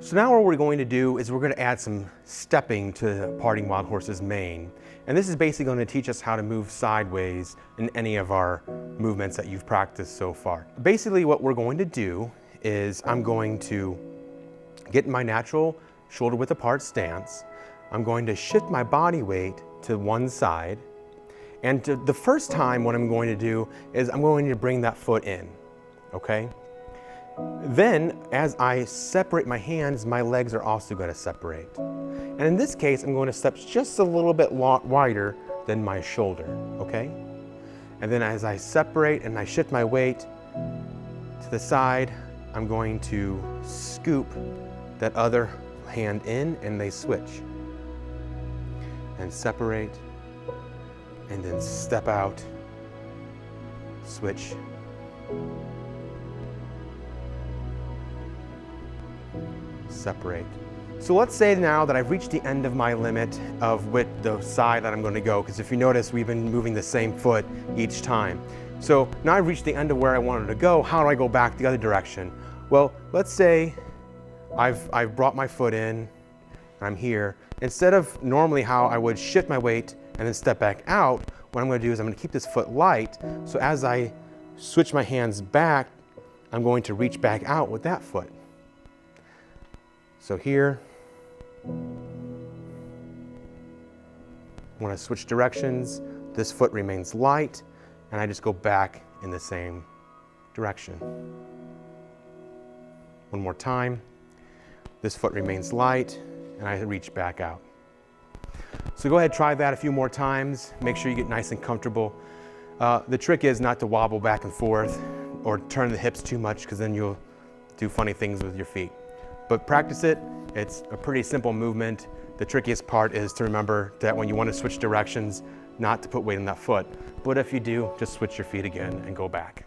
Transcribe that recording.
So now what we're going to do is we're going to add some stepping to Parting Wild Horse's mane. And this is basically going to teach us how to move sideways in any of our movements that you've practiced so far. Basically what we're going to do is I'm going to get in my natural shoulder width apart stance. I'm going to shift my body weight to one side. And the first time what I'm going to do is I'm going to bring that foot in, okay? Then, as I separate my hands, my legs are also going to separate. And in this case, I'm going to step just a little bit wider than my shoulder, okay? And then as I separate and I shift my weight to the side, I'm going to scoop that other hand in and they switch. And separate, and then step out, switch. Separate. So let's say now that I've reached the end of my limit of with the side that I'm going to go, because if you notice, we've been moving the same foot each time. So now I've reached the end of where I wanted to go. How do I go back the other direction? Well, let's say I've brought my foot in, I'm here. Instead of normally how I would shift my weight and then step back out, what I'm going to do is I'm going to keep this foot light. So as I switch my hands back, I'm going to reach back out with that foot. So here, when I switch directions, this foot remains light, and I just go back in the same direction. One more time, this foot remains light, and I reach back out. So go ahead, try that a few more times. Make sure you get nice and comfortable. The trick is not to wobble back and forth or turn the hips too much, because then you'll do funny things with your feet. But practice it. It's a pretty simple movement. The trickiest part is to remember that when you want to switch directions, not to put weight on that foot. But if you do, just switch your feet again and go back.